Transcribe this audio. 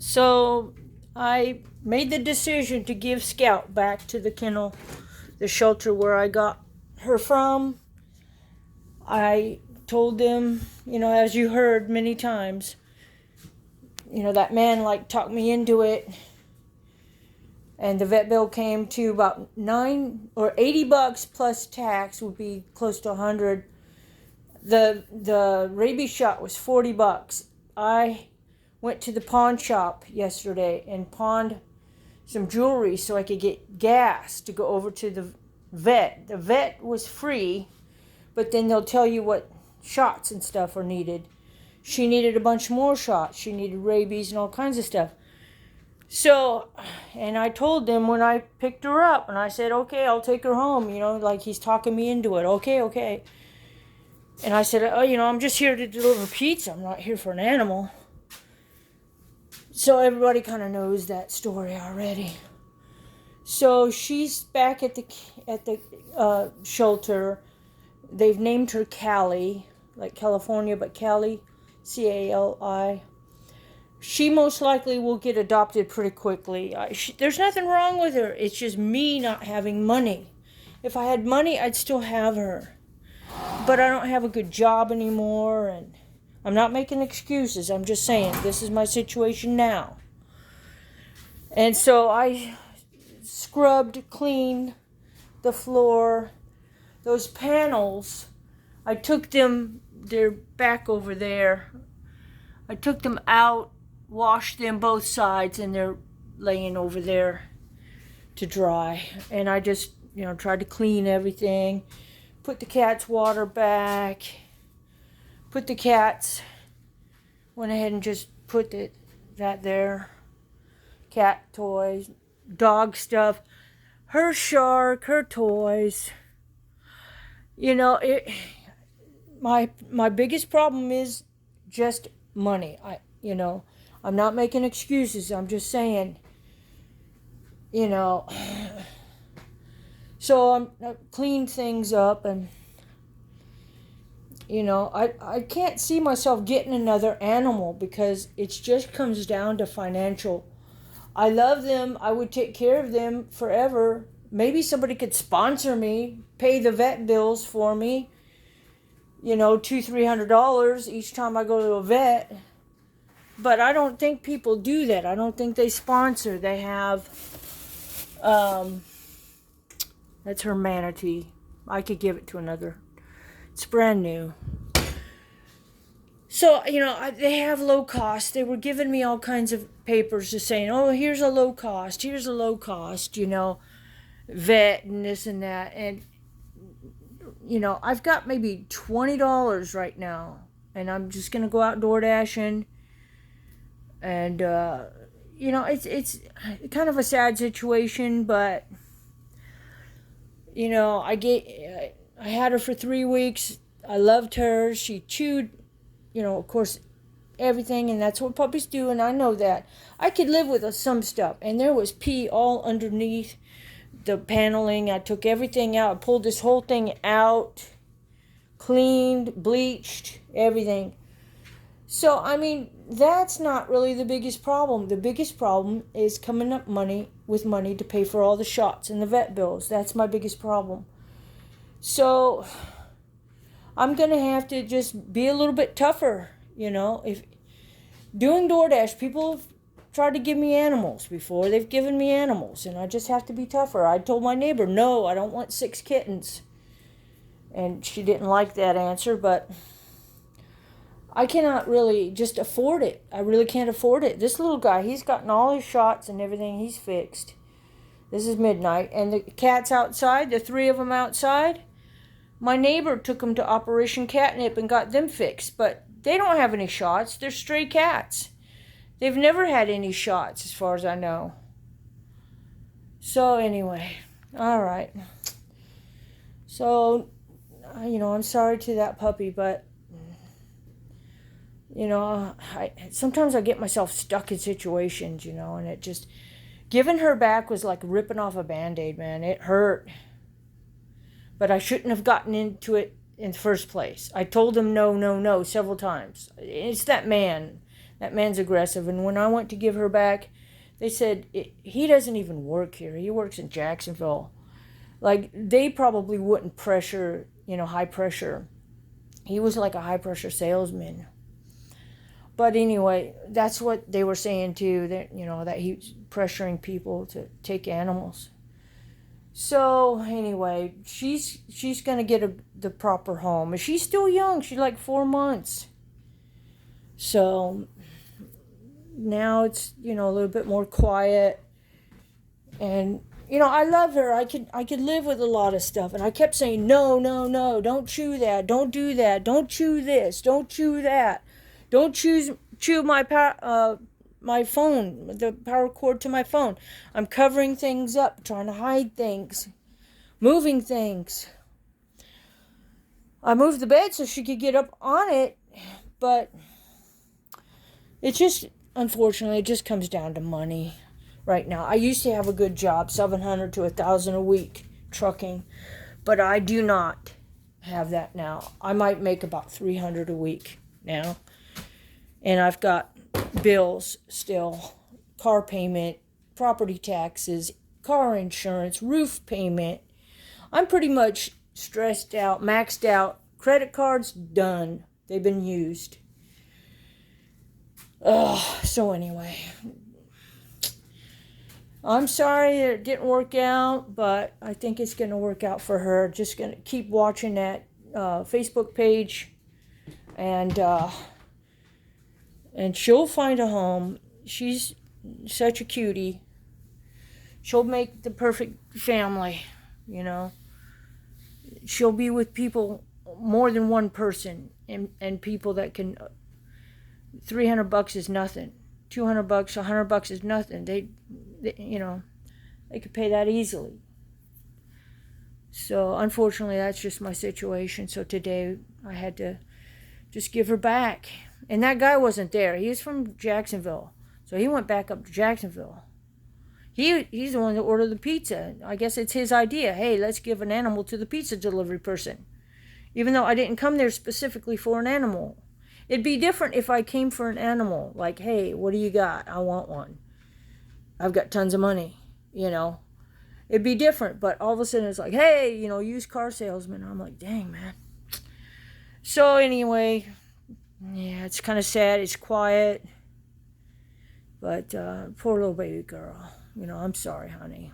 So I made the decision to give Scout back to the kennel, the shelter where I got her from. I told them, as you heard many times, that man talked me into it. And the vet bill came to about $80 plus tax would be close to 100. The rabies shot was $40. I went to the pawn shop yesterday and pawned some jewelry so I could get gas to go over to the vet. The vet was free, but then they'll tell you what shots and stuff are needed. She needed a bunch more shots. She needed rabies and all kinds of stuff. So, and I told them when I picked her up, and I said, okay, I'll take her home, he's talking me into it. Okay. And I said, I'm just here to deliver pizza. I'm not here for an animal. So everybody kind of knows that story already. So she's back at the shelter. They've named her Callie, like California, but Callie, Cali. She most likely will get adopted pretty quickly. There's nothing wrong with her. It's just me not having money. If I had money, I'd still have her. But I don't have a good job anymore, and I'm not making excuses. I'm just saying this is my situation now. And so I scrubbed, cleaned the floor. Those panels, I took them, they're back over there. I took them out, washed them both sides, and they're laying over there to dry. And I just, tried to clean everything. Put the cat's water back. Went ahead and just put that there. Cat toys, dog stuff, her shark, her toys. My biggest problem is just money. I'm not making excuses. I'm just saying, So I cleaned things up, and I can't see myself getting another animal because it just comes down to financial. I love them. I would take care of them forever. Maybe somebody could sponsor me, pay the vet bills for me, $200-300 each time I go to a vet. But I don't think people do that. I don't think they sponsor. They have, that's her manatee. I could give it to another. It's brand new. So, they have low cost. They were giving me all kinds of papers just saying, oh, here's a low cost, vet and this and that. And, I've got maybe $20 right now. And I'm just going to go out door dashing. And, it's kind of a sad situation, but, I had her for 3 weeks. I loved her. She chewed, of course, everything, and that's what puppies do, and I know that. I could live with some stuff, and there was pee all underneath the paneling. I took everything out. I pulled this whole thing out, cleaned, bleached, everything. So, that's not really the biggest problem. The biggest problem is coming up with money to pay for all the shots and the vet bills. That's my biggest problem. So, I'm going to have to just be a little bit tougher, If doing DoorDash, people have tried to give me animals before. They've given me animals, and I just have to be tougher. I told my neighbor, no, I don't want 6 kittens. And she didn't like that answer, but I cannot really just afford it. I really can't afford it. This little guy, he's gotten all his shots and everything. He's fixed. This is midnight, and the cat's outside, the 3 of them outside. My neighbor took them to Operation Catnip and got them fixed, but they don't have any shots. They're stray cats. They've never had any shots, as far as I know. So anyway, all right. So, I'm sorry to that puppy, but, sometimes I get myself stuck in situations, and it just, giving her back was like ripping off a Band-Aid, man. It hurt. But I shouldn't have gotten into it in the first place. I told him no several times. It's that man. That man's aggressive. And when I went to give her back, they said, he doesn't even work here. He works in Jacksonville. Like, they probably wouldn't pressure, high pressure. He was like a high pressure salesman. But anyway, that's what they were saying too, that, that he's pressuring people to take animals. So anyway, she's going to get the proper home. And she's still young. She's like 4 months. So now it's, a little bit more quiet. And, I love her. I could live with a lot of stuff. And I kept saying, no, no, no, don't chew that. Don't do that. Don't chew this. Don't chew that. Don't chew my phone, the power cord to my phone. I'm covering things up, trying to hide things, moving things. I moved the bed so she could get up on it, but it just, unfortunately, it just comes down to money right now. I used to have a good job, $700 to $1,000 a week trucking, but I do not have that now. I might make about $300 a week now, and I've got bills still, car payment, property taxes, car insurance, roof payment. I'm pretty much stressed out, maxed out. Credit cards, done. They've been used. So anyway, I'm sorry it didn't work out, but I think it's going to work out for her. Just going to keep watching that Facebook page, and she'll find a home. She's such a cutie. She'll make the perfect family, She'll be with people, more than one person, and people that can, $300 is nothing. $200, $100 is nothing. They could pay that easily. So unfortunately, that's just my situation. So today I had to just give her back. And that guy wasn't there. He was from Jacksonville. So he went back up to Jacksonville. He's the one that ordered the pizza. I guess it's his idea. Hey, let's give an animal to the pizza delivery person. Even though I didn't come there specifically for an animal. It'd be different if I came for an animal. Like, hey, what do you got? I want one. I've got tons of money, It'd be different. But all of a sudden it's like, hey, used car salesman. I'm like, dang, man. So anyway, yeah, it's kind of sad. It's quiet. But poor little baby girl. I'm sorry, honey.